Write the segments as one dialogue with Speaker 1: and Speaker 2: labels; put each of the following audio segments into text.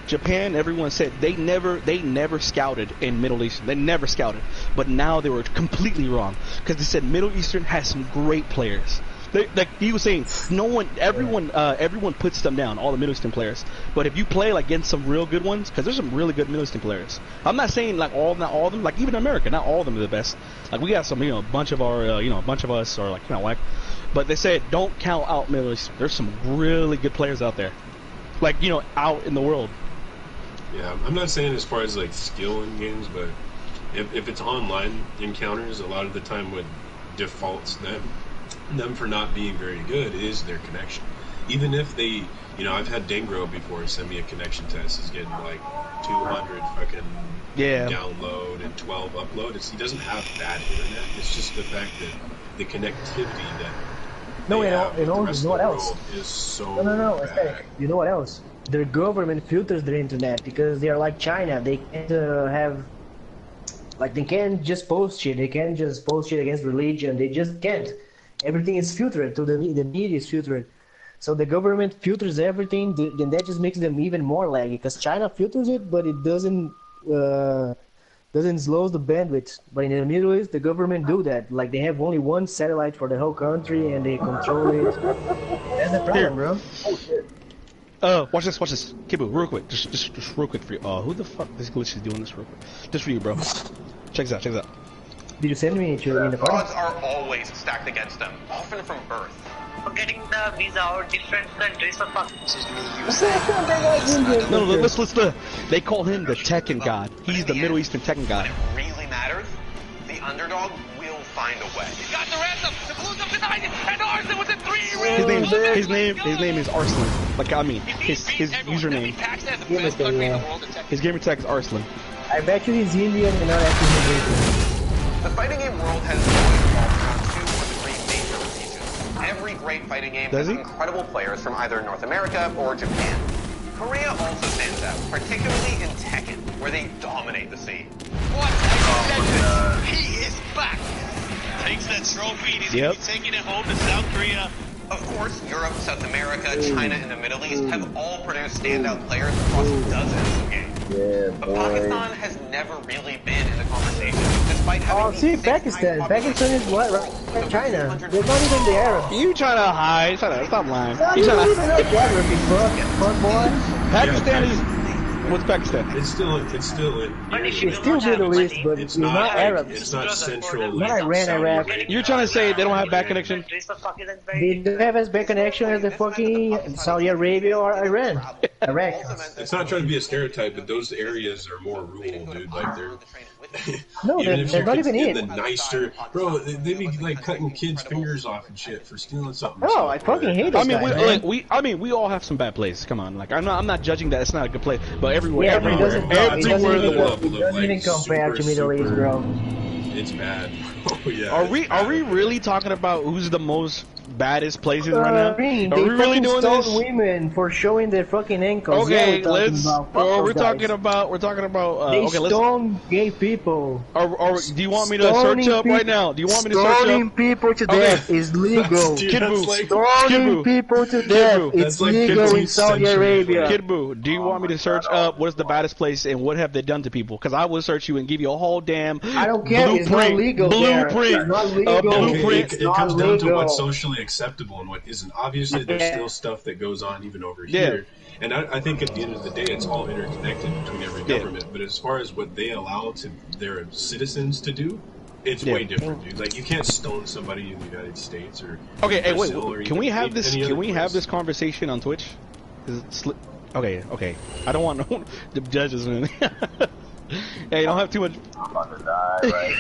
Speaker 1: Japan, everyone said they never scouted in Middle Eastern. They never scouted, but now they were completely wrong because they said Middle Eastern has some great players. Like he was saying, everyone puts them down, all the Middle Eastern players. But if you play like against some real good ones, because there's some really good Middle Eastern players. I'm not saying like not all of them, like even America, not all of them are the best. Like we got some, a bunch of our, a bunch of us are like whack. But they said don't count out Middle Eastern. There's some really good players out there, like out in the world.
Speaker 2: Yeah, I'm not saying as far as like skill in games, but if it's online encounters, a lot of the time what defaults them for not being very good is their connection. Even if they, I've had Dengro before send me a connection test. He's getting like 200 fucking download and 12 upload. He doesn't have bad internet. It's just the fact that the connectivity that
Speaker 3: you know what else?
Speaker 2: Is so bad.
Speaker 3: You know what else? Their government filters their internet because they are like China. They can't they can't just post shit. They can't just post shit against religion. They just can't. Everything is filtered. The media is filtered. So the government filters everything, and that just makes them even more laggy. Because China filters it, but it doesn't slow the bandwidth. But in the Middle East, the government do that. Like they have only one satellite for the whole country, and they control it. That's the problem, bro. Oh shit.
Speaker 1: Watch this. Kibu, real quick. Just real quick for you. Who the fuck this glitch is doing this real quick? Just for you, bro. Check this out.
Speaker 3: Did you send me in the party?
Speaker 4: Odds are always stacked against them, often from birth. For getting the visa out different countries for fuck. This is me, you say.
Speaker 1: No, listen. They call him the Tekken God. He's the Middle Eastern Tekken God.
Speaker 4: When it really matters, the underdog will find a way. He's got the ransom! The blues up behind him! And Arslan was in 3
Speaker 1: His name is Arslan. His username. His gamer tag is Arslan.
Speaker 3: I bet you he's Indian and not actually Indian.
Speaker 4: The fighting game world has always revolved around 2 or 3 major regions. Every great fighting game has incredible players from either North America or Japan. Korea also stands out, particularly in Tekken, where they dominate the scene. What? He is back! Takes that trophy and he's going to be taking it home to South Korea. Of course, Europe, South America, China, and the Middle East have all produced standout players across dozens of games. But Pakistan has never really been in the conversation, despite having
Speaker 3: Pakistan. Pakistan is what, right? China. They're not even the Arabs.
Speaker 1: You trying to hide? Stop lying.
Speaker 3: You don't even know geography, fuck boy.
Speaker 1: Pakistan is... What's Pakistan?
Speaker 2: It's still
Speaker 3: Middle East, but it's not Arab.
Speaker 2: It's not Central.
Speaker 3: Not Iran, Iraq.
Speaker 1: You're trying to say they don't have bad connection?
Speaker 3: They don't have as bad connection as the fucking Saudi Arabia or Iran. Iraq.
Speaker 2: It's not trying to be a stereotype, but those areas are more rural, dude. Like they're...
Speaker 3: No, they're not even in
Speaker 2: the nicer, bro. They be like cutting kids' fingers off and shit for stealing something.
Speaker 3: Oh, I fucking hate those guys.
Speaker 1: we all have some bad places. Come on, like I'm not judging that it's not a good place, but everywhere
Speaker 3: in the world, it doesn't even compare to Middle East, bro.
Speaker 2: It's bad. Oh yeah.
Speaker 1: Are we really talking about who's the most baddest places right now? Are we really doing this?
Speaker 3: Women for showing their fucking ankles.
Speaker 1: Okay, we're talking about.
Speaker 3: They stone gay people.
Speaker 1: Do you want me to search up right now? Do you want me to search up?
Speaker 3: Stoning people to death is legal. Stoning people to death is legal in Saudi Arabia.
Speaker 1: Kid Boo, do you want me to search up what is the baddest place and what have they done to people? Because I will search you and give you a whole damn
Speaker 3: I don't care. It's not legal.
Speaker 1: Blueprint.
Speaker 2: It comes down to what's socially acceptable and what isn't. Obviously, there's still stuff that goes on even over here. And I think at the end of the day, it's all interconnected between every government. But as far as what they allow to their citizens to do, it's way different, dude. Like you can't stone somebody in the United States or
Speaker 1: wait. Can we have this? Can we have this conversation on Twitch? Okay. I don't want the judges. Hey, you don't have too much.
Speaker 5: I'm about to die, right?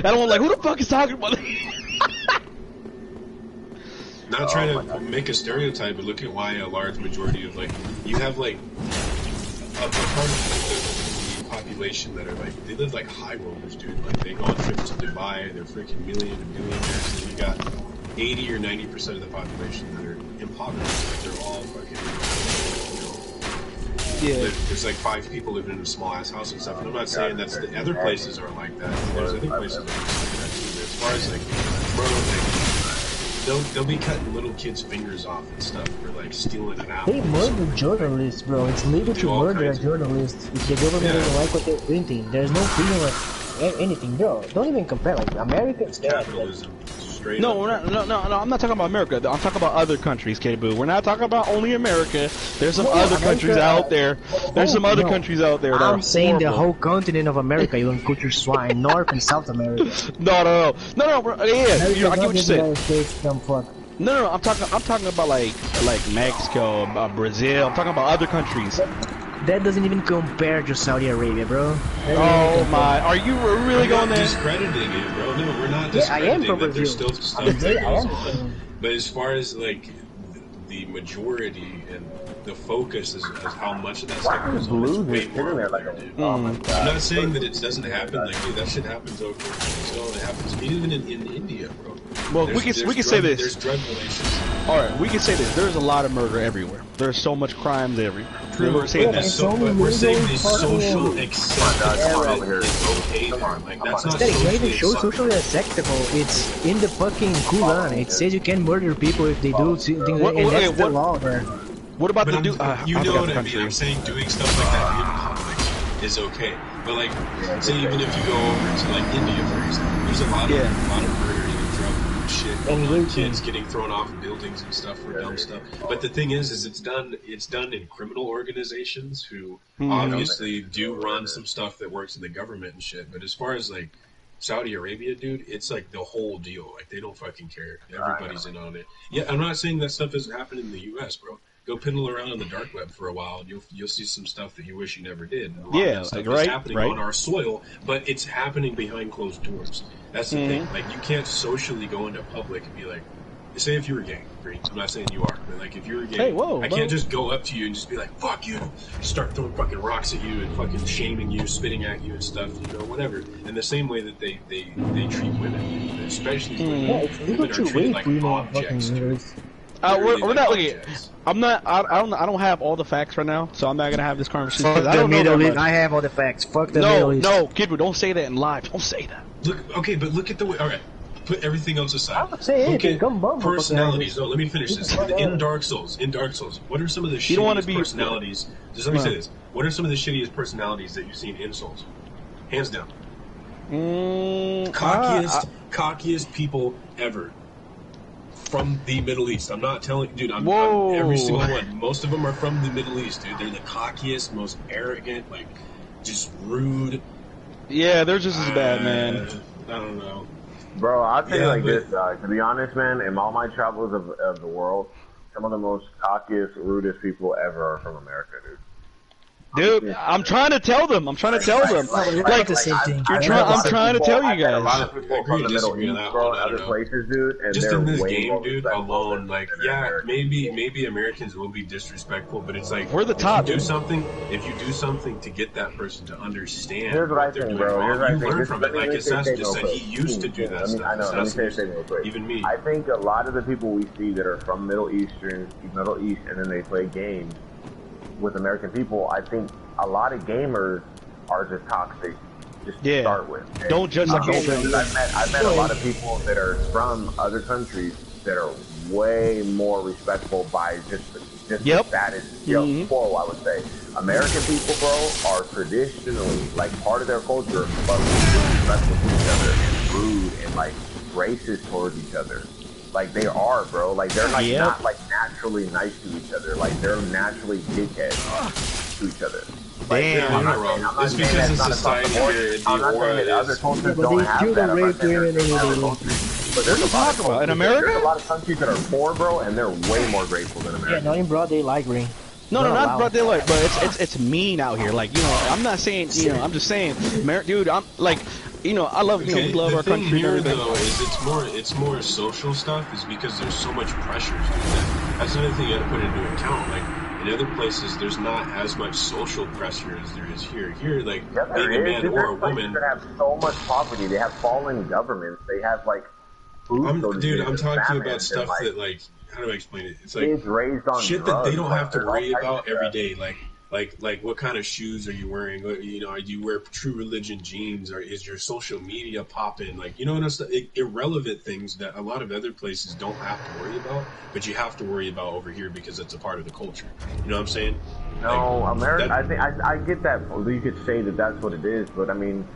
Speaker 1: I don't want who the fuck is talking about
Speaker 2: Not trying to make a stereotype, but look at why a large majority of you have a part of the population that are they live like high rollers, dude. Like they go on trips to Dubai, they're freaking millionaires, and you got 80 or 90% of the population that are impoverished. Like they're all fucking. There's 5 people living in a small ass house and stuff. And I'm not saying that's the other places are like that. There's other places that are like that too. But as far as they'll be cutting little kids' fingers off and stuff for like stealing an apple.
Speaker 3: They murder journalists, bro. It's legal to murder a journalist if the government doesn't like what they're printing. There's no freedom of anything, bro. Don't even compare. Like Americans,
Speaker 2: capitalism.
Speaker 1: No, we're not. No, I'm not talking about America. I'm talking about other countries, K-Boo. We're not talking about only America. There's some other countries out there. There's some other countries out there.
Speaker 3: I'm saying the whole continent of America. You don't put your swine North and South America.
Speaker 1: No. Bro. Yeah, I get what you're saying. No. I'm talking about like Mexico, Brazil. I'm talking about other countries.
Speaker 3: That doesn't even compare to Saudi Arabia, bro.
Speaker 1: Oh my! Are you really going there?
Speaker 2: Discrediting it, bro. No, we're not discrediting that. There's still stuff that goes on. But as far as like the majority and the focus is how much of that stuff goes on, it's way more. I'm not saying that it doesn't happen. Like, dude, that shit happens over in Brazil. It happens even in India, bro.
Speaker 1: Well, we can say this.
Speaker 2: There's drug relations.
Speaker 1: All right, we can say this. There's a lot of murder everywhere. There's so much crimes everywhere.
Speaker 2: We're saying this social acceptance is okay. Like that's not
Speaker 3: socially acceptable. It's in the fucking Quran. It says you can murder people if they do things, and that's the law there.
Speaker 1: What about the
Speaker 2: you know what I mean? I'm saying doing stuff like that in public is okay. But like, say even if you go over to like India, for example, there's a lot of murder and drug shit going on, kids getting thrown off buildings and stuff for dumb stuff. But the thing is it's done in criminal organizations who obviously do run some stuff that works in the government and shit. But as far as like Saudi Arabia, dude, it's like the whole deal. Like they don't fucking care. Everybody's in on it. Yeah, I'm not saying that stuff doesn't happen in the U.S., bro. Go piddle around on the dark web for a while, and you'll see some stuff that you wish you never did. And a lot of that stuff is happening on our soil, but it's happening behind closed doors. That's the thing. Like you can't socially go into public and be like, say if you were gay, right? I'm not saying you are, but like if you were gay, I can't just go up to you and just be like, "Fuck you," start throwing fucking rocks at you and fucking shaming you, spitting at you and stuff, whatever. In the same way that they treat women, especially women, women are treated like objects.
Speaker 1: We're not looking. I don't have all the facts right now, so I'm not gonna have this conversation.
Speaker 3: Fuck the Middle East. I have all the facts. Fuck the Middle East.
Speaker 1: No, kid, don't say that in live. Don't say that.
Speaker 2: Look at the way. All right, put everything else aside.
Speaker 3: I'm not saying anything.
Speaker 2: Personalities. No, let me finish this. In Dark Souls, what are some of the shittiest personalities? Just let me say this. What are some of the shittiest personalities that you've seen in Souls? Hands down. Cockiest people ever. From the Middle East. I'm not telling, dude. I'm every single one. Most of them are from the Middle East, dude. They're the cockiest, most arrogant, like just rude.
Speaker 1: Yeah, they're just as bad, man.
Speaker 2: I don't know,
Speaker 5: bro. I'll tell you like this, to be honest, man. In all my travels of the world, some of the most cockiest, rudest people ever are from America, dude.
Speaker 1: Dude, I'm trying to tell them. Like
Speaker 3: the same thing.
Speaker 1: I'm trying to tell you guys.
Speaker 5: A lot of people from the Middle East, bro, and other places, dude, and
Speaker 2: just
Speaker 5: they're
Speaker 2: in this
Speaker 5: way
Speaker 2: game,
Speaker 5: more
Speaker 2: dude, alone, like, maybe Americans will be disrespectful, but it's like
Speaker 1: we're the top.
Speaker 2: If you do something to get that person to understand
Speaker 5: here's what I think, bro.
Speaker 2: You learn from it. Like Assassin just said, he used to do that stuff.
Speaker 5: I know. Let me say a thing real quick.
Speaker 2: Even me.
Speaker 5: I think a lot of the people we see that are from Middle East, and then they play games with American people, I think a lot of gamers are just toxic to start with. And
Speaker 1: don't judge the whole thing.
Speaker 5: I've met a lot of people that are from other countries that are way more respectful by just the status quo, I would say. American people, bro, are traditionally, like, part of their culture, but disrespectful to each other and rude and, like, racist towards each other. Like, they are, bro. Like, they're, like, not, like, naturally nice to each other. Like, they're naturally dickheads to each other. Like,
Speaker 1: damn,
Speaker 2: I'm not wrong. It's because it's society here in the world.
Speaker 5: Other cultures don't have that. But there's a lot of
Speaker 1: in America.
Speaker 5: There's a lot of countries that are poor, bro, and they're way more grateful than America.
Speaker 3: Yeah, not in broad daylight, green.
Speaker 1: No, not broad daylight, but it's mean out here. Like, I'm not saying, I'm just saying, dude, I'm like, I love, we love our country.
Speaker 2: Here, though, is it's more social stuff, is because there's so much pressure to do that. That's another thing you got to put into account. Like, in other places, there's not as much social pressure as there is here. Here, like, being a man or a woman.
Speaker 5: They have so much poverty. They have fallen governments. They have, like, food.
Speaker 2: I'm talking about stuff that, like, how do I explain it? It's like
Speaker 5: raised on
Speaker 2: shit
Speaker 5: drugs,
Speaker 2: that they don't have to worry about every day. Like, Like what kind of shoes are you wearing? You know, do you wear True Religion jeans, or is your social media popping? Like, you know, and it's irrelevant things that a lot of other places don't have to worry about, but you have to worry about over here because it's a part of the culture. You know what I'm saying?
Speaker 5: No,
Speaker 2: like,
Speaker 5: America. I think I get that. You could say that that's what it is, but I mean,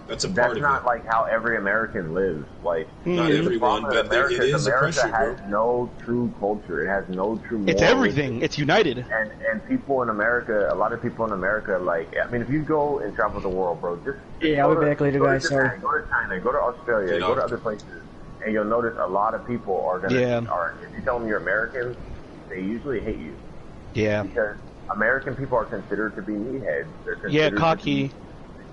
Speaker 2: that's a part of
Speaker 5: not
Speaker 2: it.
Speaker 5: like how every American lives. Like,
Speaker 2: not everyone, but
Speaker 5: America,
Speaker 2: it is
Speaker 5: America
Speaker 2: a pressure,
Speaker 5: has no true culture. It has no true.
Speaker 1: It's everything. It's united.
Speaker 5: And people in America, a lot of people in America, like, I mean, if you go and travel the world, bro, just
Speaker 3: I'll be back later, guys.
Speaker 5: Sorry. Go to China, go to Australia, go to other places, and you'll notice a lot of people are gonna. If you tell them you're American, they usually hate you.
Speaker 1: Yeah.
Speaker 5: Because American people are considered to be meatheads. They're considered
Speaker 1: cocky.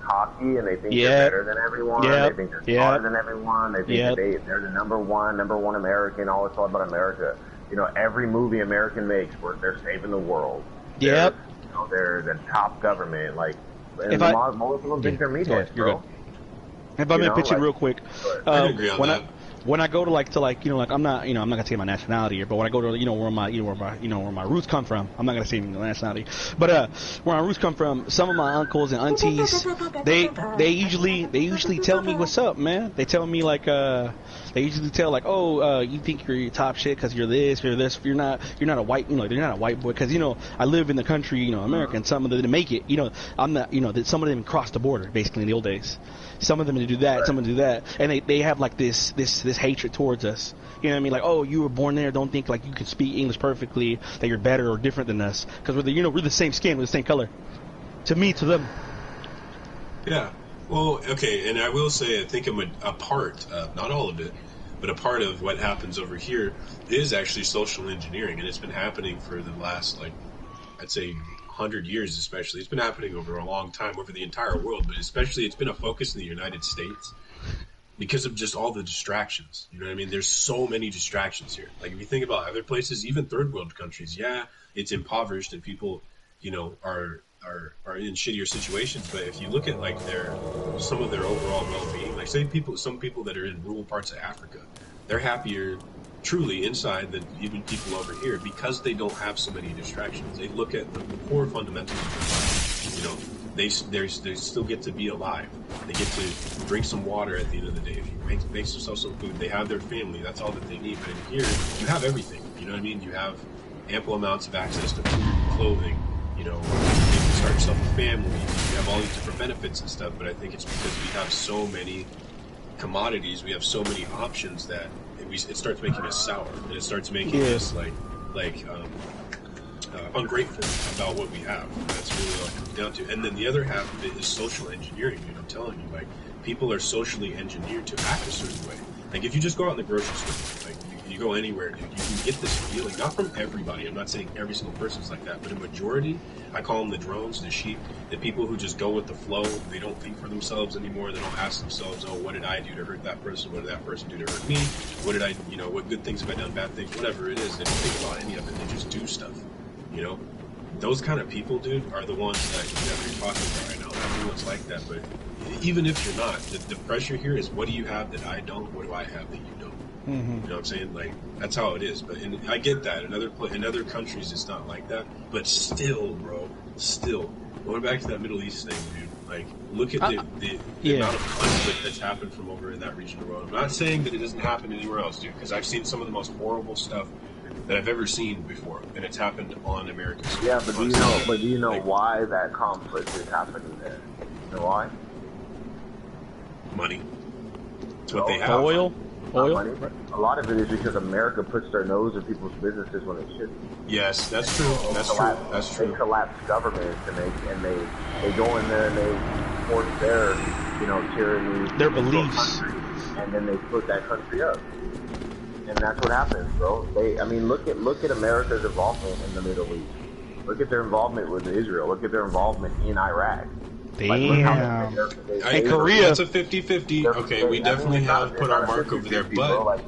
Speaker 5: Cocky, and they think they're better than everyone. They think they're smarter than everyone. They think that they're the number one American. All it's all about America. You know, every movie American makes, where they're saving the world.
Speaker 1: Yep.
Speaker 5: You know, they're the top government. Like, and most of them think they're meatheads, bro.
Speaker 1: If I'm gonna pitch in real quick,
Speaker 2: I agree on that.
Speaker 1: When I go to I'm not gonna say my nationality here, but when I go to where my roots come from, I'm not gonna say my nationality, but where my roots come from, some of my uncles and aunties, they usually tell me what's up, man. They tell me they usually tell you think you're top shit because you're this, you're not a white, they're not a white boy, because I live in the country, America, and some of them to make it, I'm not, that some of them crossed the border basically in the old days. Some of them to do that, some of them do that, and they have like this hatred towards us. You know what I mean? Like, oh, you were born there. Don't think like you can speak English perfectly, that you're better or different than us, because we're the same skin, we're the same color. To me, to them.
Speaker 2: Yeah. Well, okay, and I will say I think a part, not all of it, but a part of what happens over here is actually social engineering, and it's been happening for the last, I'd say 100 years especially. It's been happening over a long time, over the entire world, but especially it's been a focus in the United States because of just all the distractions. You know what I mean? There's so many distractions here. Like, if you think about other places, even third world countries, it's impoverished and people, are in shittier situations. But if you look at some of their overall well-being, like some people that are in rural parts of Africa, they're happier truly inside than even people over here because they don't have so many distractions. They look at the core fundamentals of their life. They still get to be alive. They get to drink some water at the end of the day. They make themselves some food. They have their family. That's all that they need. But in here, you have everything. You know what I mean? You have ample amounts of access to food, clothing. You can start yourself a family. You have all these different benefits and stuff. But I think it's because we have so many commodities. We have so many options that it starts making us sour, and it starts making us ungrateful about what we have. That's really all it comes down to. And then the other half of it is social engineering. I'm telling you, people are socially engineered to act a certain way. Like, if you just go out in the grocery store, you go anywhere, dude, you can get this feeling, not from everybody, I'm not saying every single person's like that, but a majority, I call them the drones, the sheep, the people who just go with the flow. They don't think for themselves anymore. They don't ask themselves, oh, what did I do to hurt that person? What did that person do to hurt me? What did I, what good things have I done, bad things, whatever it is. They don't think about any of it. They just do stuff, Those kind of people, dude, are the ones that you're talking about right now. Everyone's like that, but even if you're not, the pressure here is, what do you have that I don't? What do I have that you don't? Mm-hmm. You know what I'm saying? That's how it is. But I get that. In other countries, it's not like that. But still, bro, going back to that Middle East thing, dude. Look at the amount of conflict that's happened from over in that region of the world. I'm not saying that it doesn't happen anywhere else, dude, because I've seen some of the most horrible stuff that I've ever seen before, and it's happened on American soil.
Speaker 5: Yeah, but do you know why that conflict is happening there? You know why?
Speaker 2: Money. It's what they have.
Speaker 1: Oil.
Speaker 5: Money. A lot of it is because America puts their nose in people's businesses when it shouldn't.
Speaker 2: Yes, that's true. That's true.
Speaker 5: They collapse governments, and they go in there and they force their tyranny,
Speaker 1: their beliefs,
Speaker 5: and then they put that country up. And that's what happens, bro. Look at America's involvement in the Middle East. Look at their involvement with Israel. Look at their involvement in Iraq.
Speaker 1: Damn.
Speaker 2: And Korea. It's a 50-50. Okay, we definitely have put our mark over there, but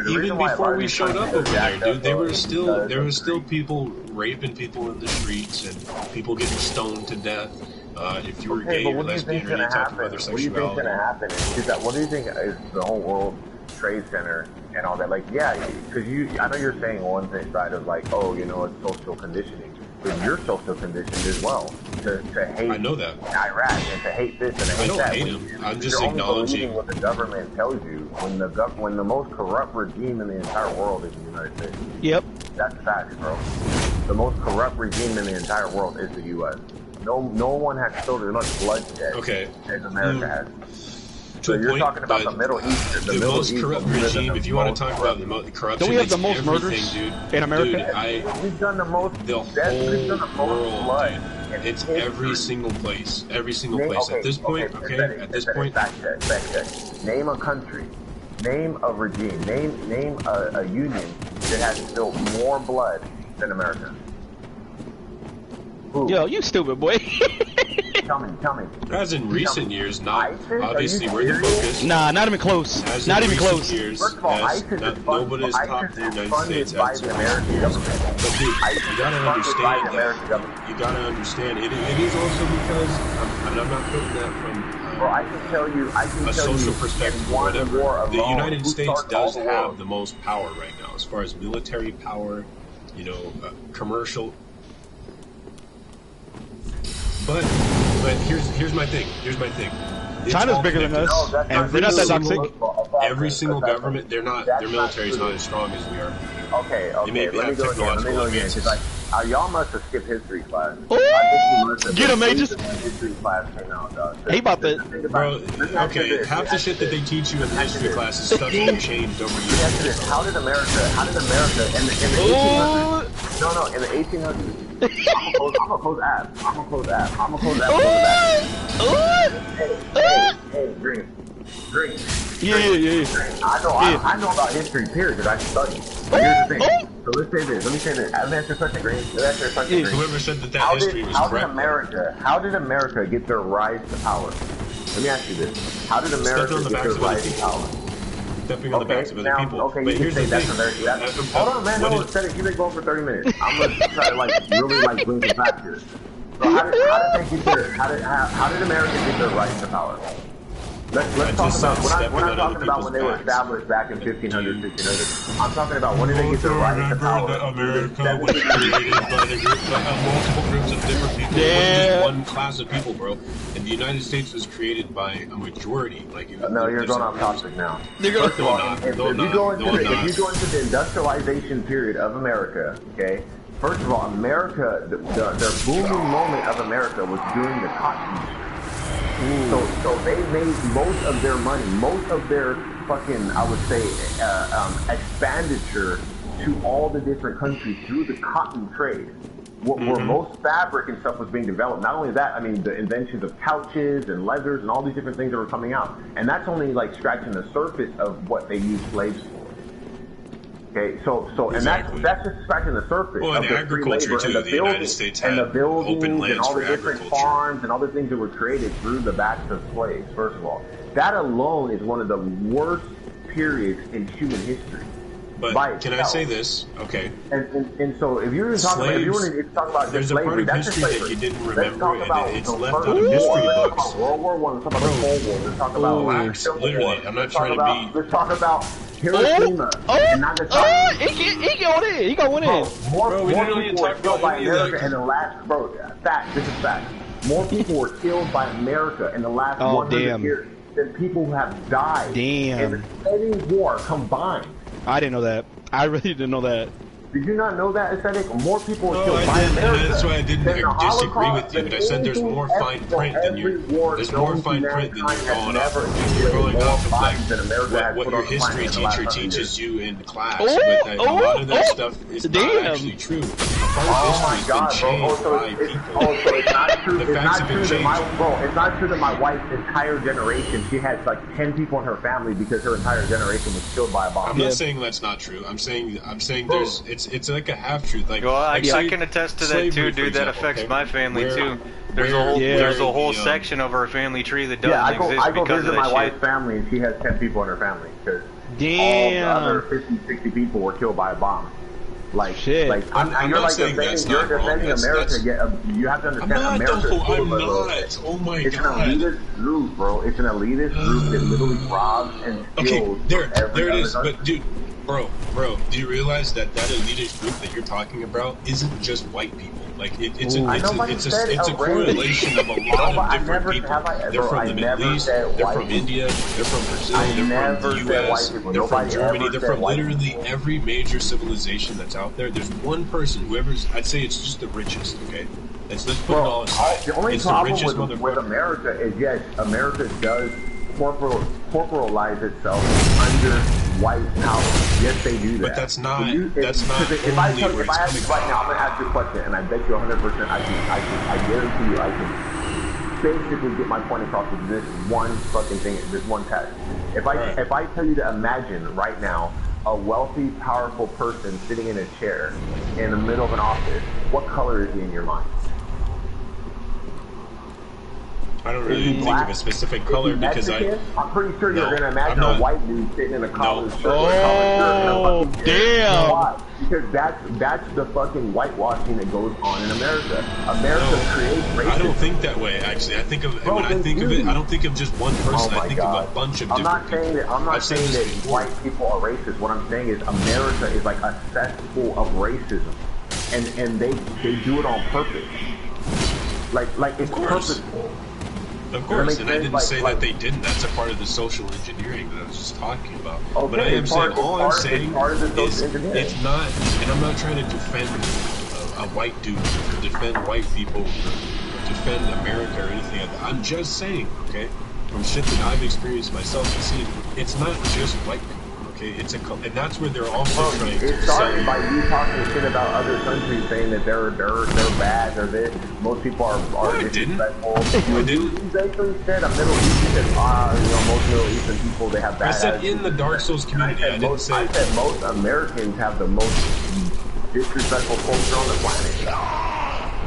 Speaker 2: even before we showed up over there, dude, there were still people raping people in the streets and people getting stoned to death. If you were gay or lesbian or any type of other sexuality.
Speaker 5: What do you think's gonna happen? What do you think is the whole World Trade Center and all that? Because I know you're saying one side of it's social conditioning. with your social condition as well. To hate
Speaker 2: I know that.
Speaker 5: Iraq and to hate this and to hate
Speaker 2: I don't
Speaker 5: that.
Speaker 2: hate him. I'm just
Speaker 5: you're
Speaker 2: acknowledging
Speaker 5: only what the government tells you. When the most corrupt regime in the entire world is the United States.
Speaker 1: Yep.
Speaker 5: That's facts, bro. The most corrupt regime in the entire world is the U.S. No one has spilled as much bloodshed as America has. So you're talking about the Middle East.
Speaker 2: The most corrupt regime. If you want to talk about the corruption,
Speaker 1: don't we have the most murders
Speaker 2: dude,
Speaker 1: in America?
Speaker 2: Dude,
Speaker 5: we've done the most.
Speaker 2: The whole world,
Speaker 5: blood.
Speaker 2: Dude. It's every single place. Every single place. At this point, at this point.
Speaker 5: Fact check. Name a country. Name a regime. Name a union that has spilled more blood than America. Who?
Speaker 1: Yo, you stupid boy.
Speaker 5: Tell me.
Speaker 2: As in recent years, not obviously we're the focus.
Speaker 1: Nah, not even close. Not even close.
Speaker 5: First of all, ISIS is
Speaker 2: nobody's topped the United States
Speaker 5: by the American government.
Speaker 2: But dude, you gotta understand that. You gotta understand it is also because I'm not putting that from
Speaker 5: Bro, I can tell you
Speaker 2: a social perspective or whatever. The United States does have the most power right now, as far as military power, commercial. But here's my thing.
Speaker 1: China's bigger than us, and they're not that toxic.
Speaker 2: Every single government, their military is not as strong as we are.
Speaker 5: Okay. Let me go again. Y'all must have skipped history class.
Speaker 1: Get him, Mages.
Speaker 5: History class came out, dog.
Speaker 1: Hey, about that.
Speaker 2: Bro, okay, half the shit that they teach you in the history class is stuff that changed over years.
Speaker 5: How did America in the 1800s? No, in the 1800s. I'm gonna close app. Hey, Green.
Speaker 1: Yeah.
Speaker 5: I know about history, period, because I study. But here's the thing. So let's say this. Let me say this. Let me ask you a question, Green.
Speaker 2: Whoever said that history was correct.
Speaker 5: How did America get their rise to power? Let me ask you this. How did America get their rise to power?
Speaker 2: Stepping on the backs of other people.
Speaker 5: Okay,
Speaker 2: but
Speaker 5: you
Speaker 2: here's
Speaker 5: can say
Speaker 2: the thing.
Speaker 5: Hold on, man. No, instead of keep going for 30 minutes. I'm gonna try to really bring some facts here. So how did America get their rise to power? Let's talk about. We're not talking about when they were established back in 1500, 1600. I'm talking about when did they get their rise to power?
Speaker 2: America was created by multiple groups of different people. It wasn't just one class of people, bro. And the United States was created by a majority.
Speaker 5: No, you're going off topic now.
Speaker 1: First
Speaker 5: of all, if you go into the industrialization period of America, okay. First of all, America, the booming moment of America was during the cotton. So they made most of their money, most of their fucking, I would say, expenditure to all the different countries through the cotton trade, where most fabric and stuff was being developed. Not only that, I mean, the inventions of couches and leathers and all these different things that were coming out. And that's only scratching the surface of what they used slaves for. Okay, so
Speaker 2: exactly.
Speaker 5: and that's just scratching the surface of the
Speaker 2: agriculture too. The United States had
Speaker 5: and the buildings
Speaker 2: open lands
Speaker 5: and all the
Speaker 2: for
Speaker 5: different farms and all the things that were created through the backs of slaves. First of all, that alone is one of the worst periods in human history.
Speaker 2: But can I say this? Okay.
Speaker 5: And so if you're talking about
Speaker 2: there's a part of history that you didn't remember, and it's left out of
Speaker 5: history
Speaker 2: books.
Speaker 5: Let's talk about World War I. Let's talk about the Cold War. Let's talk about
Speaker 2: literally. I'm not trying to be.
Speaker 5: Let's talk about Hiroshima and Nagasaki.
Speaker 1: He going in. He going in.
Speaker 5: More people were killed by America in the last. This is fact. More people were killed by America in the last 100 years than people who have died in any war combined.
Speaker 1: I didn't know that. I really didn't know that.
Speaker 5: Did you not know that, Aesthetic? More people were killed by America.
Speaker 2: That's why I didn't disagree with you, but I said there's more fine print than you're going off. You're going off of what your history teacher teaches you in class. But a lot of that stuff is not actually true.
Speaker 5: Oh my God, bro! So it's not true. It's not true that my wife's entire generation, she had 10 people in her family because her entire generation was killed by a bomb.
Speaker 2: I'm not saying that's not true. I'm saying there's it's like a half truth.
Speaker 6: I can attest to that too, dude. That affects my family too. There's a whole section of our family tree that doesn't exist
Speaker 5: I go
Speaker 6: because of
Speaker 5: visit
Speaker 6: that
Speaker 5: my wife's family, and she has 10 people in her family because all the other 50, 60 people were killed by a bomb.
Speaker 2: I'm not saying that's not wrong.
Speaker 5: America. You have to understand America.
Speaker 2: Oh my
Speaker 5: It's
Speaker 2: God.
Speaker 5: an elitist group, bro. It's an elitist group that literally robs and steals.
Speaker 2: Okay, there it is. But dude, Bro, do you realize that elitist group that you're talking about isn't just white people? Like it's a correlation of a lot of different people. They're from the Middle East, they're from India, they're from Brazil, they're from the US, they're from Germany, they're from literally every major civilization that's out there. There's one person, I'd say it's just the richest, okay? Let's put it all aside.
Speaker 5: The only problem with America is, yes, America does corporalize itself under white power. Yes, they do that.
Speaker 2: But that's not.
Speaker 5: If I ask you right now, I'm gonna ask you a question, and I bet you 100%. I guarantee you, I can basically get my point across with this one fucking thing, this one test. If I tell you to imagine right now a wealthy, powerful person sitting in a chair in the middle of an office, what color is he in your mind?
Speaker 2: I don't really think of a specific color because I'm
Speaker 5: pretty sure you're gonna imagine a white dude sitting in a collared shirt.
Speaker 1: Oh, damn!
Speaker 5: Why? Because that's the fucking whitewashing that goes on in America. America creates racism.
Speaker 2: I don't think that way. Actually, I think of when I think of it, I don't think of just one person. I think of a bunch of different people.
Speaker 5: I'm not saying that white people are racist. What I'm saying is America is like a cesspool of racism, and they do it on purpose. Like it's purposeful.
Speaker 2: Of course, and I didn't say that they didn't. That's a part of the social engineering that I was just talking about. Okay, but I am saying, all I'm saying is it's not, and I'm not trying to defend a white dude, or defend white people, or defend America or anything like that. I'm just saying, okay, from shit that I've experienced myself and seen, it's not just white people. Okay, and that's where they're also trying to.
Speaker 5: It started by you talking shit about other countries, saying that they're bad or this. Most people are disrespectful. You basically said a Middle Eastern, most Middle Eastern people, they have bad.
Speaker 2: I said in the Dark Souls community. I
Speaker 5: said most Americans have the most disrespectful culture on the planet.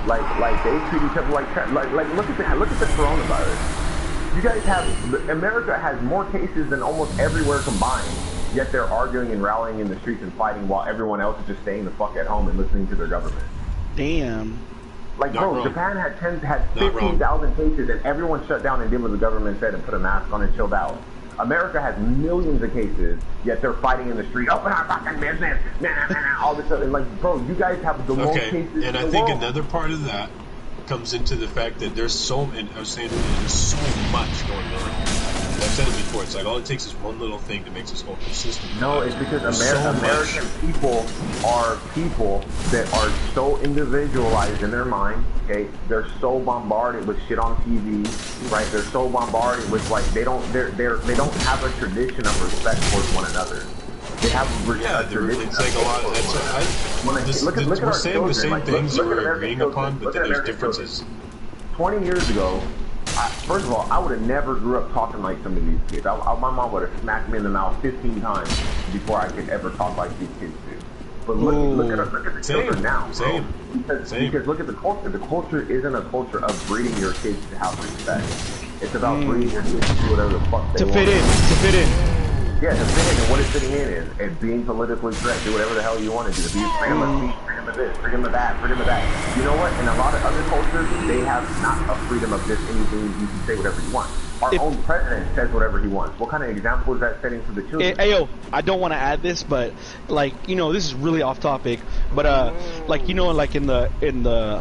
Speaker 5: Like they treat each other like crap. Like look at the coronavirus. You guys have America has more cases than almost everywhere combined. Yet they're arguing and rallying in the streets and fighting while everyone else is just staying the fuck at home and listening to their government.
Speaker 1: Damn.
Speaker 5: Like, bro, Japan had 15,000 cases and everyone shut down and did what the government said and put a mask on and chilled out. America has millions of cases, yet they're fighting in the street. Open our fucking business, all this stuff. And like, bro, you guys have the most cases.
Speaker 2: And I think another part of that comes into the fact that there's so much going on. I've said it before, it's like all it takes is one little thing to make this whole system.
Speaker 5: No, it's because American people are people that are so individualized in their mind, okay? They're so bombarded with shit on TV, right? They're so bombarded with like they don't have a tradition of respect towards one another. They have a tradition.
Speaker 2: It's like a lot of we're saying the same things that we're agreeing upon, but then there's differences.
Speaker 5: 20 years ago, first of all, I would have never grew up talking like some of these kids. My mom would have smacked me in the mouth 15 times before I could ever talk like these kids do. But look at the children now, bro. Because look at the culture. The culture isn't a culture of breeding your kids to have respect. It's about breeding your kids to do whatever the fuck they want.
Speaker 1: To fit in.
Speaker 5: Yeah, to fit in, and what is fitting in is, and being politically correct, do whatever the hell you want to do. Be freedom of speech, freedom of this, freedom of that, freedom of that. You know what? In a lot of other cultures, they have not a freedom of just anything. You can say whatever you want. Our own president says whatever he wants. What kind of example is that setting for the children?
Speaker 1: Hey, yo, I don't want to add this, but like, this is really off topic. But like, like in the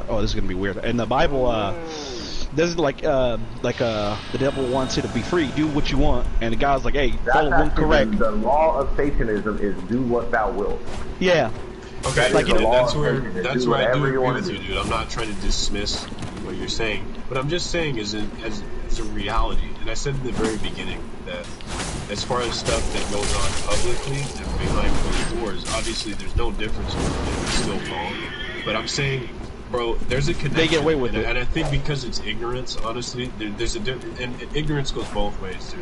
Speaker 1: oh, this is gonna be weird. In the Bible, there's like the devil wants you to be free, do what you want, and the guy's like, hey, follow one correct.
Speaker 5: The law of Satanism is do what thou wilt.
Speaker 1: Yeah.
Speaker 2: Okay, like, that's where I do agree with you, dude. I'm not trying to dismiss what you're saying, but I'm just saying as a reality. And I said in the very beginning that as far as stuff that goes on publicly and behind closed doors, obviously there's no difference between it's still wrong. But I'm saying, bro, there's a connection.
Speaker 1: They get away with it.
Speaker 2: And I think because it's ignorance, honestly, there's a difference. And ignorance goes both ways.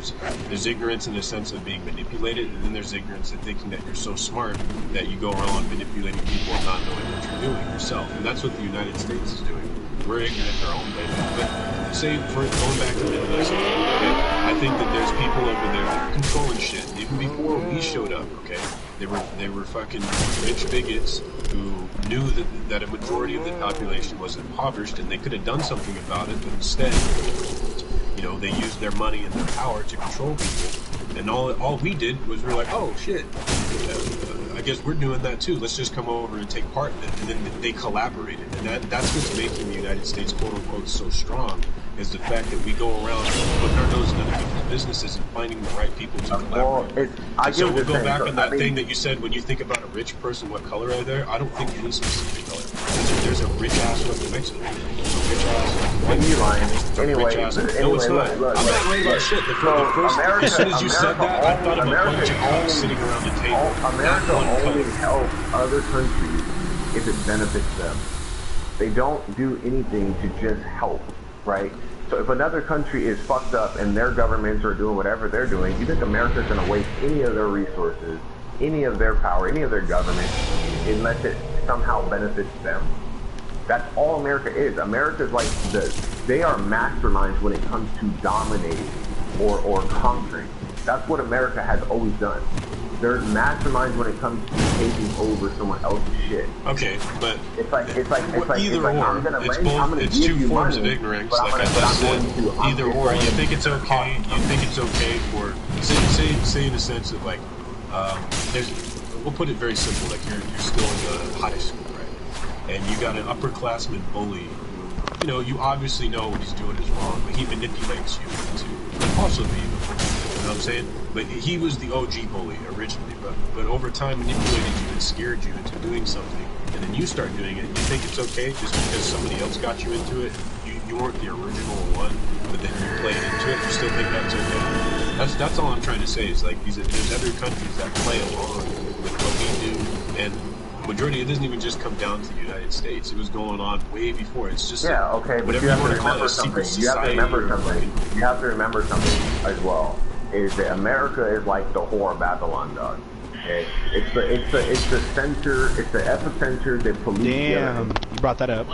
Speaker 2: There's ignorance in the sense of being manipulated, and then there's ignorance in thinking that you're so smart that you go around manipulating people and not knowing what you're doing yourself. And that's what the United States is doing. We're ignorant our own way. But say, for going back to the Middle East, okay, I think that there's people over there that are controlling shit. Even before we showed up, okay? They were fucking rich bigots who knew that a majority of the population was impoverished and they could have done something about it, but instead, they used their money and their power to control people. And all we did was we were like, oh shit, I guess we're doing that too. Let's just come over and take part in it. And then they collaborated, and that's what's making the United States, quote unquote, so strong. Is the fact that we go around putting our nose in other people's businesses and finding the right people to collaborate. So we'll go back on that thing that you said when you think about a rich person, what color are they? I don't think any specific color. There's a rich ass fucking Mexican. There's a rich ass white person.
Speaker 5: Anyway,
Speaker 2: no, it's not. I'm not worried about shit. As soon as you said that, I thought of a bunch of cops sitting around the table.
Speaker 5: America only helps other countries if it benefits them. They don't do anything to just help. Right? So if another country is fucked up and their governments are doing whatever they're doing, you think America's going to waste any of their resources, any of their power, any of their government, unless it somehow benefits them? That's all America is. America's like they are masterminds when it comes to dominating or conquering. That's what America has always done. They're masterminds when it comes to taking over someone else's shit.
Speaker 2: Okay, but
Speaker 5: it's like
Speaker 2: either or. It's two forms of ignorance. Like I just said, either or. You think it's okay. You think it's okay for say in a sense of like we'll put it very simple. Like you're still in high school, right? And you got an upperclassman bully. You know, you obviously know what he's doing is wrong, but he manipulates you to also be evil. You know what I'm saying? But he was the OG bully originally, but over time manipulated you and scared you into doing something, and then you start doing it. You think it's okay just because somebody else got you into it? You weren't the original one, but then you played into it. You still think that's okay? That's all I'm trying to say. Is like there's other countries that play along with what we do, and the majority it doesn't even just come down to the United States. It was going on way before. It's just
Speaker 5: okay, but you have to remember something. You have to remember something as well. Is that America is like the whore of Babylon, dog. Okay? It's the center, it's the epicenter that pollutes.
Speaker 1: Damn, you brought that up.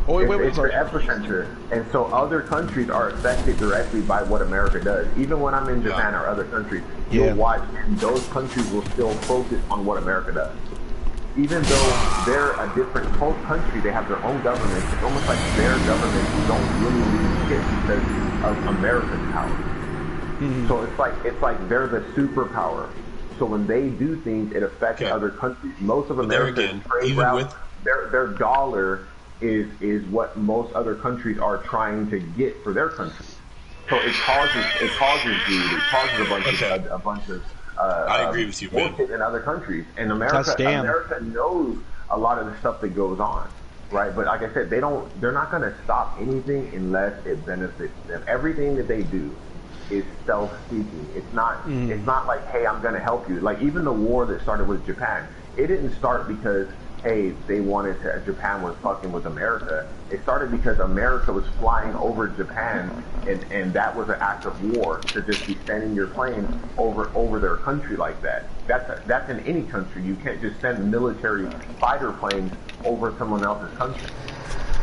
Speaker 5: Oh, wait, it's the epicenter, and so other countries are affected directly by what America does. Even when I'm in Japan or other countries, you'll watch, and those countries will still focus on what America does. Even though they're a different whole country, they have their own government. It's almost like their governments don't really do shit because of America's power. So it's like they're the superpower. So when they do things, it affects other countries. Most of America's trade routes, their dollar is what most other countries are trying to get for their country. So it causes greed. It causes a bunch of
Speaker 2: I agree with you, man.
Speaker 5: In other countries, and America knows a lot of the stuff that goes on. Right, but like I said, they're not going to stop anything unless it benefits them. Everything that they do is self-seeking. It's not like, hey, I'm going to help you. Like even the war that started with Japan, it didn't start because, hey, Japan was fucking with America. It started because America was flying over Japan, and that was an act of war to just be sending your plane over their country like that. That's in any country. You can't just send military fighter planes over someone else's country.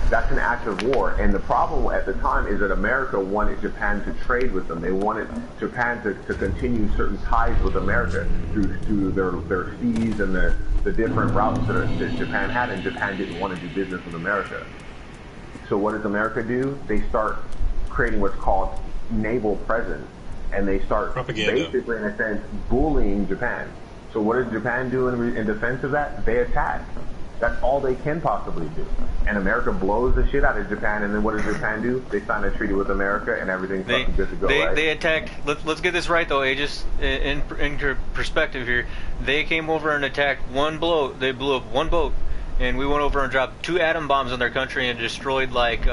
Speaker 5: That's an act of war. And the problem at the time is that America wanted Japan to trade with them. They wanted Japan to continue certain ties with America through their seas and the different routes that Japan had, and Japan didn't want to do business with America. So what does America do? They start creating what's called naval presence, and they start basically, in a sense, bullying Japan. So what does Japan do in defense of that? They attack. That's all they can possibly do. And America blows the shit out of Japan, and then what does Japan do? They sign a treaty with America, and everything's fucking good to go, right?
Speaker 6: They attacked, let's get this right though, Aegis, in perspective here. They came over and attacked they blew up one boat, and we went over and dropped 2 atom bombs on their country and destroyed like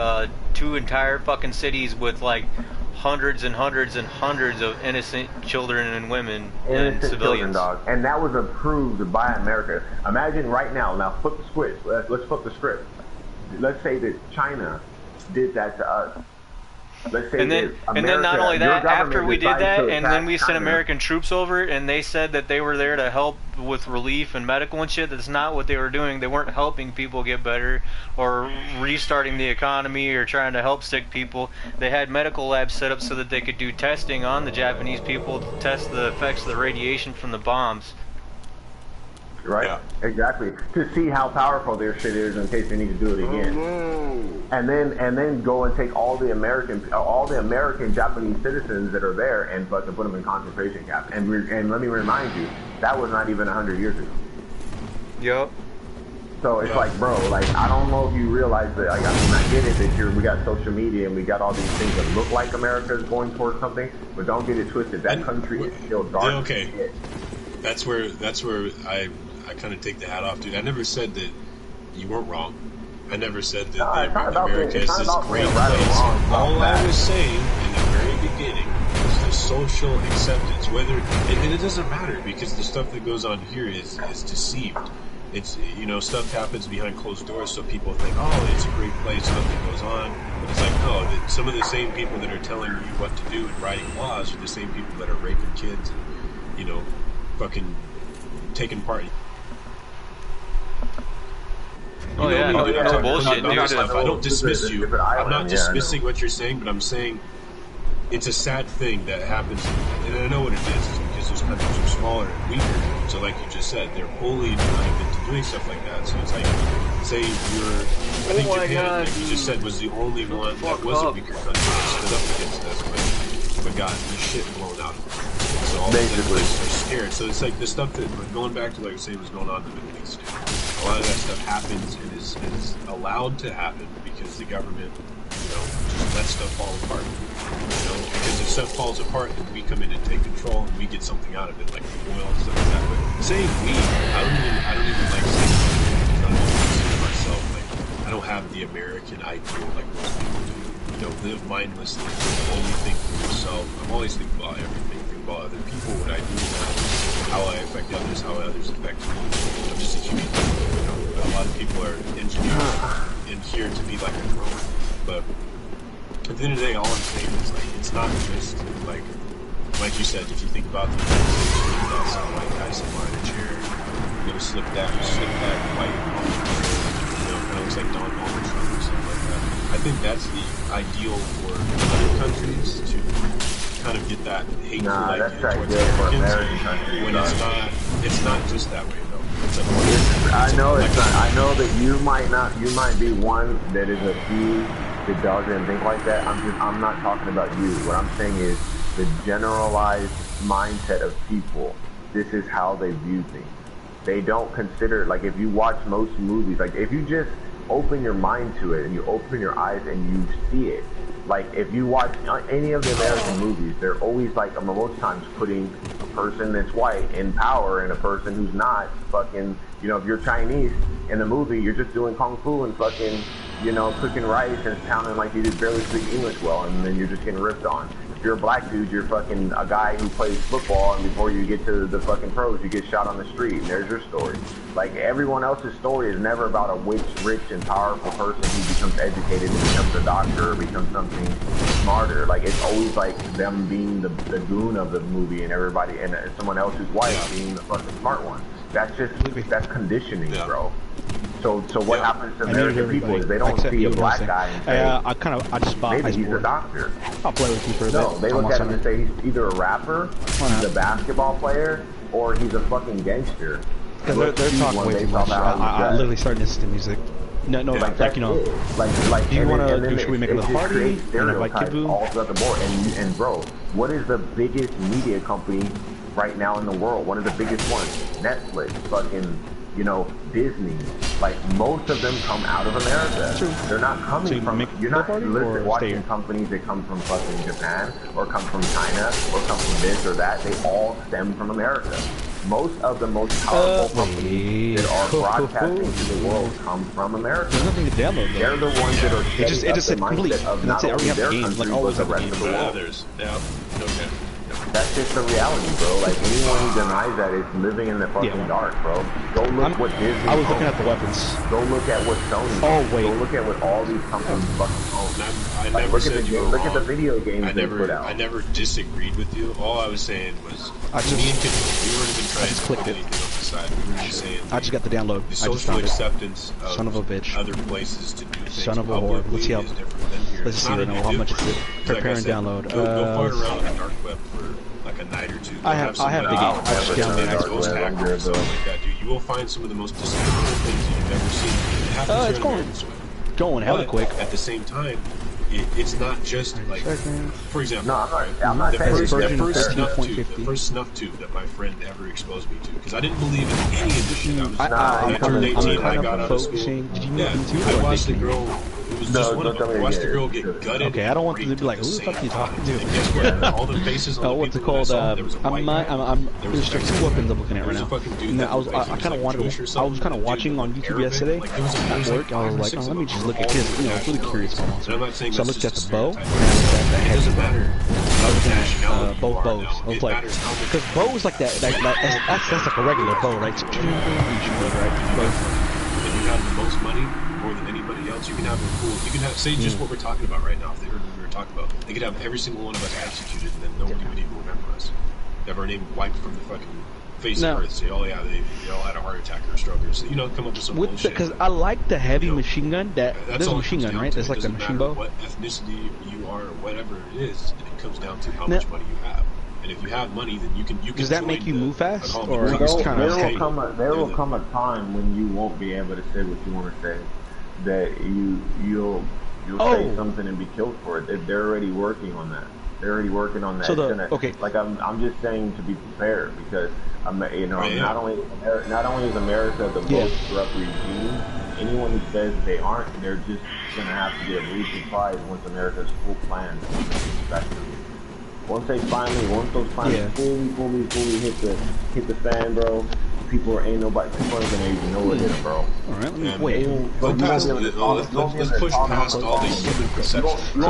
Speaker 6: 2 entire fucking cities with like hundreds and hundreds and hundreds of innocent children and women and civilians.
Speaker 5: Dog. And that was approved by America. Imagine right now flip the switch. Let's flip the script. Let's say that China did that to us. Let's say
Speaker 6: and then not only that, after we did that, and then we sent American troops over, and they said that they were there to help with relief and medical and shit. That's not what they were doing. They weren't helping people get better or restarting the economy or trying to help sick people. They had medical labs set up so that they could do testing on the Japanese people to test the effects of the radiation from the bombs.
Speaker 5: right?
Speaker 2: Yeah.
Speaker 5: Exactly. To see how powerful their shit is in case they need to do it again. And then go and take all the American Japanese citizens that are there and fucking put them in concentration camps. And let me remind you, that was not even 100 years ago.
Speaker 6: Yep.
Speaker 5: So it's like, bro, like, I don't know if you realize that, like, I mean, I get it that we got social media and we got all these things that look like America is going towards something, but don't get it twisted. That country is still dark.
Speaker 2: Yeah, okay. That's where I kind of take the hat off, dude. I never said that you weren't wrong. I never said that America is this great place. All I was saying in the very beginning was the social acceptance. And it doesn't matter because the stuff that goes on here is deceived. It's, you know, stuff happens behind closed doors, so people think, oh, it's a great place, nothing goes on. But it's like, no, some of the same people that are telling you what to do and writing laws are the same people that are raping kids and, you know, fucking taking part.
Speaker 6: Oh yeah, no bullshit, dude.
Speaker 2: I don't dismiss you. I'm not dismissing what you're saying, but I'm saying it's a sad thing that happens, and I know what it is because those countries are smaller and weaker. So, like you just said, they're bullied into doing stuff like that. So it's like, say I think Japan, like you just said, was the only one that was a weaker country that stood up against this, but got the shit blown out of them. So all the places are scared. So it's like the stuff that, going back to like I was saying, was going on in the Middle East. A lot of that stuff happens and is allowed to happen because the government, you know, just lets stuff fall apart. You know, because if stuff falls apart, then we come in and take control and we get something out of it, like the oil and stuff like that. But saying we, I don't even like saying we because I don't want to consider myself like I don't have the American ideal like most people do. You know, live mindlessly, only think for yourself. I'm always thinking about everything, think about other people, what I do now, how I affect others, how others affect me. I'm just a human being. You know, a lot of people are engineered in here to be like a drone, but at the end of the day, all I'm saying is like it's not just like you said. If you think about the conversation about some white guy sitting behind a chair, you know, slip that white, you know, kind of looks like Donald Trump or something like that. I think that's the ideal for other countries to kind of get that hateful idea towards Americans. When it's not just that way though.
Speaker 5: I know it's not. I know that you might be one that is a few that doesn't think like that. I'm not talking about you. What I'm saying is the generalized mindset of people. This is how they view things. They don't consider, like, if you watch most movies, like if you just open your mind to it and you open your eyes and you see it. Like if you watch any of the American movies, they're always like most times putting a person that's white in power and a person who's not fucking, you know, if you're Chinese in the movie, you're just doing kung fu and fucking, you know, cooking rice and sounding like you just barely speak English well, and then you're just getting ripped on. If you're a black dude, you're fucking a guy who plays football, and before you get to the fucking pros, you get shot on the street, and there's your story. Like, everyone else's story is never about a rich and powerful person who becomes educated and becomes a doctor or becomes something smarter. Like, it's always like them being the goon of the movie and everybody, and someone else who's white being the fucking smart one. That's conditioning, bro. So what happens to American people is they don't see a black guy and say,
Speaker 1: I just bought
Speaker 5: maybe he's a doctor.
Speaker 1: I'll play with you for a bit.
Speaker 5: No, they look at him and say he's either a rapper, he's a basketball player, or he's a fucking gangster.
Speaker 1: Because they're talking way too much. I literally started listening to music. No, like you know,
Speaker 5: like
Speaker 1: do you want to? Should we make another party?
Speaker 5: Like all throughout the board. And bro, what is the biggest media company right now in the world? One of the biggest ones, Netflix, fucking, you know, Disney. Like, most of them come out of America.
Speaker 1: True.
Speaker 5: They're not coming from. You're not watching
Speaker 1: here?
Speaker 5: Companies that come from fucking Japan or come from China or come from this or that. They all stem from America. Most of the most powerful companies that are broadcasting to the world come from America.
Speaker 1: There's nothing to download, though.
Speaker 5: They're the ones that are
Speaker 1: it just said complete,
Speaker 5: of
Speaker 1: and that's
Speaker 5: not
Speaker 1: it. I already
Speaker 5: only
Speaker 1: have
Speaker 5: their
Speaker 1: the game,
Speaker 5: country,
Speaker 1: like all
Speaker 5: but the
Speaker 1: the
Speaker 5: rest of the world.
Speaker 2: Okay.
Speaker 5: That's just the reality, bro. Like, anyone who denies that is living in the fucking dark, bro. Go look what Disney
Speaker 1: I was looking at the weapons.
Speaker 5: Go look at what Sony Go look at what all these companies fucking own.
Speaker 2: I never said you were
Speaker 5: Look
Speaker 2: wrong.
Speaker 5: at the video games they put out.
Speaker 2: I never disagreed with you. All I was saying was, me and Kid, we weren't even trying to put anything on the side. We were just saying,
Speaker 1: I just got the download.
Speaker 2: The social acceptance of
Speaker 1: Son of a bitch.
Speaker 2: other places to do things
Speaker 1: Son of a whore. Let's see how. Let's see right now how much is it. Prepare and download.
Speaker 2: Go fart around the dark web for like a night or two.
Speaker 1: I have the game. I just downloaded it.
Speaker 2: Ghost hackers, stuff like that, dude. you will find some of the most despicable things that you've ever seen. It happens
Speaker 1: it's
Speaker 2: here in American soil.
Speaker 1: Going hella quick.
Speaker 2: At the same time, it's not just like, for example,
Speaker 5: I'm not
Speaker 2: the
Speaker 5: saying
Speaker 2: first snuff tube that my friend ever exposed me to, because I didn't believe in any of this shit. I turned 18, I got out of school. I watched the girl. It was just one of them. I watched the girl get gutted.
Speaker 1: Okay, I don't want them to be like, who the fuck are you talking to?
Speaker 2: And guess what? All the faces on the
Speaker 1: what's it
Speaker 2: people
Speaker 1: called?
Speaker 2: that I saw, there was a white guy.
Speaker 1: There's two weapons I'm looking at right now. I was kind of watching on YouTube yesterday at work. I was like, let me just look at this. You know, I was really curious about monster. So I looked at the bow and I looked at the
Speaker 2: It doesn't matter.
Speaker 1: both bows. I was like, because bow is like that. That's like a regular bow, right? Right?
Speaker 2: If you have the most money, more than anybody else, you can have a cool. You can have say what we're talking about right now. If they heard what we were talking about, they could have every single one of us executed, and then nobody would even remember us. Have our name wiped from the fucking face of earth. Say, oh yeah, they all had a heart attack or a stroke, or so, you know, come up with some bullshit.
Speaker 1: Because I like the heavy machine gun. That's a machine gun, right? That's like the machine bow.
Speaker 2: What ethnicity you are, or whatever it is, and it comes down to how much money you have. And if you have money, then you can.
Speaker 1: Does that make you move fast, or
Speaker 5: there will come a time when you won't be able to say what you want to say. That you'll say something and be killed for it. They're already working on that. They're already working on that.
Speaker 1: So
Speaker 5: like I'm just saying to be prepared, because not only is America the most corrupt regime, anyone who says they aren't, they're just gonna have to get really surprised once America's full plan is once those plans fully hit the fan, bro, people ain't gonna even know what hit them, bro.
Speaker 1: Alright, let me wait.
Speaker 2: Let's push past all the human perception.
Speaker 5: You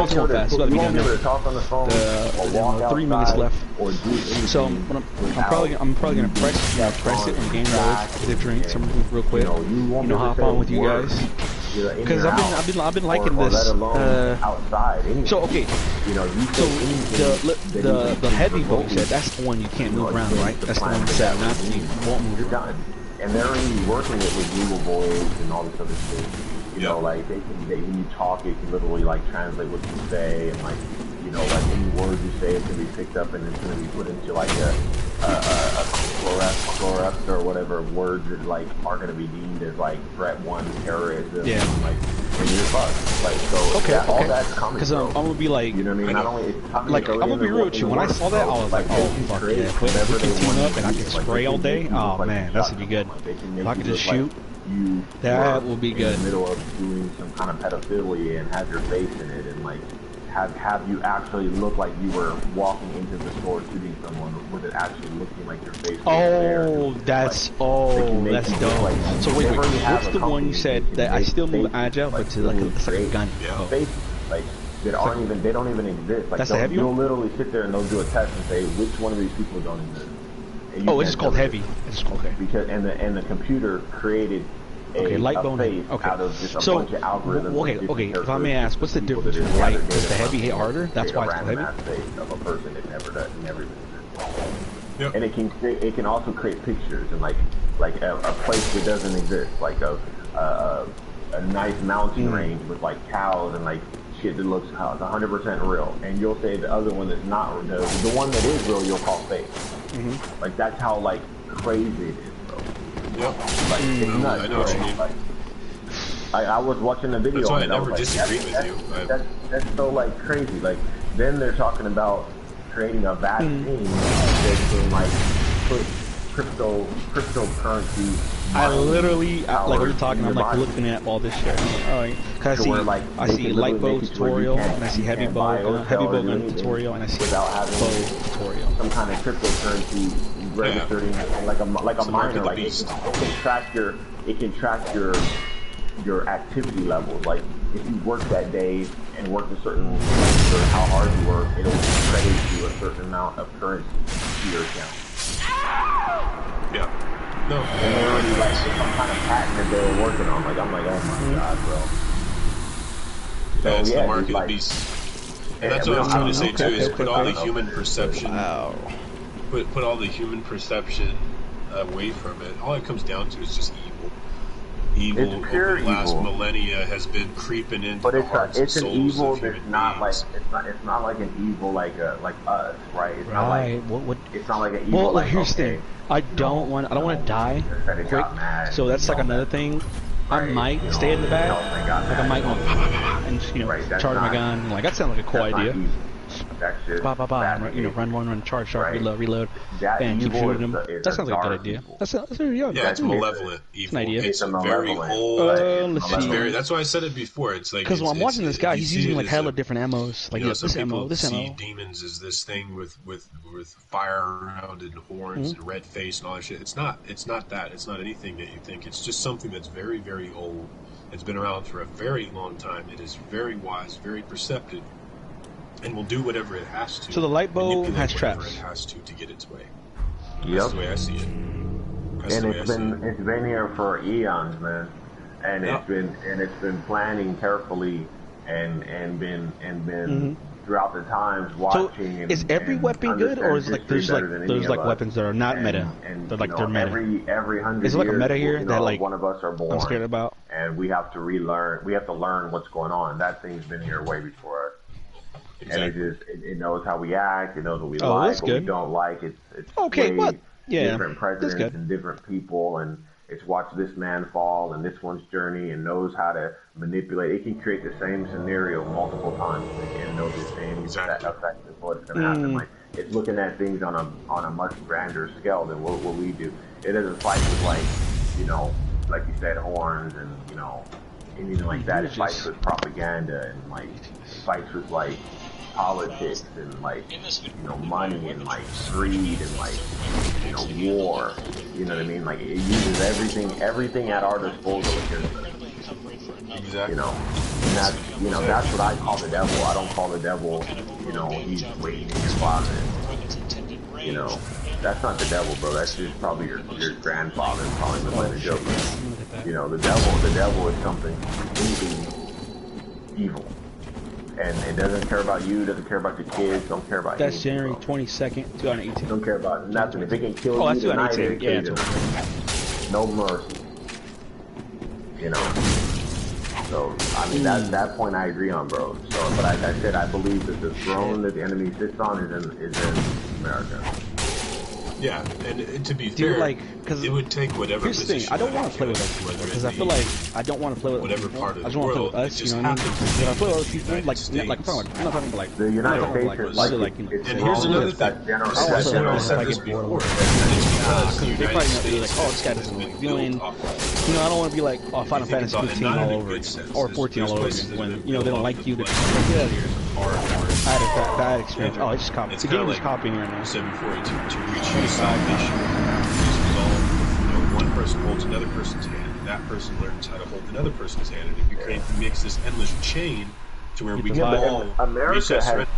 Speaker 5: won't be able to talk on the phone or walk outside
Speaker 1: 3 minutes left.
Speaker 5: Or do anything.
Speaker 1: So I'm probably gonna press it when game loads, get a drink, something real quick. Hop on with you guys. Because I've been liking this.
Speaker 5: Outside. Anyway.
Speaker 1: So okay. So the heavy boat said that's the one you can't move around, right? That's the one you said you won't move around.
Speaker 5: And they're already working it with Google Voice and all this other shit. You know, like when you talk, it can literally like translate what you say, and like like any words you say, it's gonna be picked up and it's gonna be put into like a chorus or whatever words that like are gonna be deemed as like threat 1, terrorism, and you're fucked. Like so, all that's coming.
Speaker 1: Because I'm gonna be like,
Speaker 5: you know what I mean? Not only it's coming,
Speaker 1: like I'm gonna be real with you. When I saw that, I was like, oh fuck yeah, if we can team up and I can spray all day, oh man, that's gonna be good. If I can just shoot. That will be good.
Speaker 5: In the middle of doing some kind of pedophilia and have your face in it, and like have you actually look like you were walking into the store shooting someone with it actually looking like your face was there.
Speaker 1: That's dope.
Speaker 5: Like,
Speaker 1: so wait, what's the one you said that I still move agile, but to like a gun?
Speaker 5: Faces, like they don't even exist. Like
Speaker 1: that's the heavy
Speaker 5: you'll
Speaker 1: one?
Speaker 5: literally sit there and they'll do a test and say which one of these people don't exist.
Speaker 1: It's just called heavy. It's called heavy.
Speaker 5: Because and the computer created
Speaker 1: light bone.
Speaker 5: Out of just a bunch of algorithms.
Speaker 1: Okay. If I may ask, what's the difference between light? Does the heavy hit harder? That's why it's heavy.
Speaker 5: Of a person that never existed. Yep. And it can also create pictures and like a place that doesn't exist, like a nice mountain range with like cows and like shit that looks 100% real. And you'll say the other one that's not real. The one that is real, you'll call fake. Like that's how like crazy it is.
Speaker 2: Yep.
Speaker 5: Like, it's nuts,
Speaker 2: I know what you mean.
Speaker 5: Like, I was watching a video.
Speaker 2: That's why I never disagree with you.
Speaker 5: That's so like crazy. Like then they're talking about creating a vaccine that can like put cryptocurrency.
Speaker 1: I literally like we're talking. I'm like looking at all this shit. Cause I see light bow tutorial and I see heavy bow gun tutorial and I see bow tutorial.
Speaker 5: Some kind of cryptocurrency registered in like a miner. Like it can track your activity levels. Like if you work that day and work a certain how hard you work, it'll credit you a certain amount of currency to your account.
Speaker 2: Yeah. No.
Speaker 5: And they're already like some kind of patent that they were working on. Like I'm like, oh my god, bro.
Speaker 2: So it's the mark of the beast. And that's what I was trying to say too. Is put all the human perception. Put all the human perception away from it. All it comes down to is just evil. evil
Speaker 5: It's pure
Speaker 2: over the last
Speaker 5: evil.
Speaker 2: millennia has been creeping into
Speaker 5: But
Speaker 2: the
Speaker 5: it's
Speaker 2: hearts
Speaker 5: it's
Speaker 2: and
Speaker 5: an
Speaker 2: souls
Speaker 5: evil
Speaker 2: of
Speaker 5: that's
Speaker 2: human
Speaker 5: not like
Speaker 2: beings.
Speaker 5: it's not like an evil like us, right? It's not
Speaker 1: Right.
Speaker 5: like it's not like an evil
Speaker 1: Well,
Speaker 5: like
Speaker 1: here's the
Speaker 5: okay.
Speaker 1: thing. I don't want to die
Speaker 5: Quick.
Speaker 1: quick. So that's like another thing. I might stay in the back. Like I might go and charge my gun. Like that sounds like a cool idea.
Speaker 5: That's just
Speaker 1: run, charge,
Speaker 5: Right.
Speaker 1: reload,
Speaker 5: That
Speaker 1: and keep
Speaker 5: evil
Speaker 1: shooting them.
Speaker 5: is
Speaker 1: That
Speaker 5: a
Speaker 1: sounds like a good
Speaker 5: dark
Speaker 1: idea.
Speaker 5: evil.
Speaker 1: That's very young.
Speaker 2: Yeah, it's malevolent evil.
Speaker 1: an idea.
Speaker 2: It's
Speaker 5: a
Speaker 2: very
Speaker 5: malevolent.
Speaker 2: old.
Speaker 1: Let's
Speaker 2: It's
Speaker 1: see.
Speaker 2: very. That's why I said it before. It's like
Speaker 1: Because when I'm watching this guy,
Speaker 2: you
Speaker 1: he's
Speaker 2: see
Speaker 1: using
Speaker 2: it
Speaker 1: like
Speaker 2: as
Speaker 1: hella
Speaker 2: a-
Speaker 1: different ammos. Like
Speaker 2: You know,
Speaker 1: this
Speaker 2: some
Speaker 1: ammo,
Speaker 2: people
Speaker 1: this
Speaker 2: see
Speaker 1: ammo.
Speaker 2: demons as this thing with fire around and horns and red face and all that shit. It's not. It's not that. It's not anything that you think. It's just something that's very, very old. It's been around for a very long time. It is very wise, very perceptive, and will do whatever it has to.
Speaker 1: So the light bow
Speaker 2: manipulate
Speaker 1: has
Speaker 2: whatever
Speaker 1: traps.
Speaker 2: It has to get its way.
Speaker 5: Yep.
Speaker 2: That's the way I see it. That's
Speaker 5: And
Speaker 2: the way I see it.
Speaker 5: it's been here for eons, man. And
Speaker 2: Yeah.
Speaker 5: it's been planning carefully and been throughout the times
Speaker 1: So
Speaker 5: watching. And,
Speaker 1: is every
Speaker 5: and
Speaker 1: weapon good, or is
Speaker 5: understand
Speaker 1: like there's
Speaker 5: history
Speaker 1: like
Speaker 5: better than
Speaker 1: there's
Speaker 5: any
Speaker 1: like
Speaker 5: of us.
Speaker 1: weapons that are not meta?
Speaker 5: And
Speaker 1: They're like
Speaker 5: you
Speaker 1: they're
Speaker 5: know,
Speaker 1: meta.
Speaker 5: every 100
Speaker 1: Is there like a
Speaker 5: years,
Speaker 1: meta here
Speaker 5: you
Speaker 1: that
Speaker 5: know,
Speaker 1: like
Speaker 5: one of us are born,
Speaker 1: I'm scared about?
Speaker 5: and we have to relearn. We have to learn what's going on. That thing's been here way before us.
Speaker 2: Exactly.
Speaker 5: And it knows how we act. It knows what we
Speaker 1: Oh,
Speaker 5: like,
Speaker 1: that's
Speaker 5: what we
Speaker 1: good.
Speaker 5: don't like. It's
Speaker 1: Okay,
Speaker 5: way
Speaker 1: but yeah,
Speaker 5: different
Speaker 1: that's
Speaker 5: presidents
Speaker 1: good.
Speaker 5: and different people, and it's watched this man fall and this one's journey, and knows how to manipulate. It can create the same scenario multiple times and know the same
Speaker 2: Exactly.
Speaker 5: effect of what's going to happen. Like it's looking at things on a much grander scale than what we do. It doesn't fight with like you said, horns and anything like that. It fights with propaganda and like it fights with like politics and like money and like greed and like war. You know what I mean? Like it uses everything at our disposal against us.
Speaker 2: Exactly.
Speaker 5: And that's what I call the devil. I don't call the devil, he's waiting in your closet. That's not the devil, bro. That's just probably your grandfather calling the a joke. The devil is anything evil. And it doesn't care about you, doesn't care about your kids, don't care about
Speaker 1: That's
Speaker 5: anything,
Speaker 1: January
Speaker 5: bro.
Speaker 1: 22nd, 2018.
Speaker 5: Don't care about nothing. If it can kill
Speaker 1: Oh,
Speaker 5: you
Speaker 1: that's
Speaker 5: tonight,
Speaker 1: 2018.
Speaker 5: it can
Speaker 1: Yeah,
Speaker 5: kill
Speaker 1: it's
Speaker 5: you. No mercy. So, I mean, that point I agree on, bro. So, but like I said, I believe that the throne that the enemy sits on is in America.
Speaker 2: Yeah, and to be
Speaker 1: Dude,
Speaker 2: fair,
Speaker 1: like, because
Speaker 2: it would take whatever
Speaker 1: here's the thing,
Speaker 2: position
Speaker 1: I don't
Speaker 2: that
Speaker 1: want to play with
Speaker 2: it
Speaker 1: other people
Speaker 2: whether
Speaker 1: because
Speaker 2: it
Speaker 1: I feel
Speaker 2: be
Speaker 1: like I don't want to play with
Speaker 2: whatever
Speaker 1: other
Speaker 2: part
Speaker 1: people.
Speaker 2: of
Speaker 1: I
Speaker 2: the
Speaker 1: just want to play
Speaker 2: world,
Speaker 1: with
Speaker 2: it
Speaker 1: us,
Speaker 2: just
Speaker 1: you know what I mean?
Speaker 2: happens to
Speaker 1: If I play with other
Speaker 2: be
Speaker 1: people,
Speaker 2: the
Speaker 1: like,
Speaker 2: United
Speaker 1: I'm talking about like,
Speaker 5: The United States
Speaker 1: like,
Speaker 5: is like,
Speaker 1: like,
Speaker 5: it's
Speaker 2: And here's
Speaker 5: wrong
Speaker 2: another
Speaker 5: with that
Speaker 2: thing.
Speaker 5: general.
Speaker 1: I
Speaker 5: That
Speaker 1: also
Speaker 5: general
Speaker 1: want to
Speaker 2: said
Speaker 1: like
Speaker 2: this
Speaker 1: get
Speaker 2: before.
Speaker 1: bored.
Speaker 2: It's because the
Speaker 1: They
Speaker 2: United
Speaker 1: probably might be
Speaker 2: States
Speaker 1: like, oh, this guy
Speaker 2: has
Speaker 1: doesn't
Speaker 2: been
Speaker 1: like
Speaker 2: built
Speaker 1: viewing.
Speaker 2: off of-
Speaker 1: I don't want to be like, oh, Final
Speaker 2: You think
Speaker 1: Fantasy
Speaker 2: about it,
Speaker 1: 15
Speaker 2: not in
Speaker 1: all
Speaker 2: a
Speaker 1: over
Speaker 2: good
Speaker 1: again,
Speaker 2: sense.
Speaker 1: or
Speaker 2: There's
Speaker 1: 14 all over
Speaker 2: places
Speaker 1: again
Speaker 2: that
Speaker 1: when
Speaker 2: have
Speaker 1: they
Speaker 2: been
Speaker 1: don't
Speaker 2: built
Speaker 1: like
Speaker 2: off
Speaker 1: you.
Speaker 2: of,
Speaker 1: They
Speaker 2: like,
Speaker 1: get out of here.
Speaker 2: hard.
Speaker 1: I had a bad experience. Oh, it's copying.
Speaker 2: It's
Speaker 1: The
Speaker 2: kinda
Speaker 1: game is
Speaker 2: like
Speaker 1: copying right now.
Speaker 2: 742 to reach salvation. This was all, one person holds another person's hand, and that person learns how to hold another person's hand, and it makes this endless chain to where we can
Speaker 1: Yeah, but
Speaker 2: all
Speaker 5: America
Speaker 2: reach that
Speaker 5: has
Speaker 2: surrender.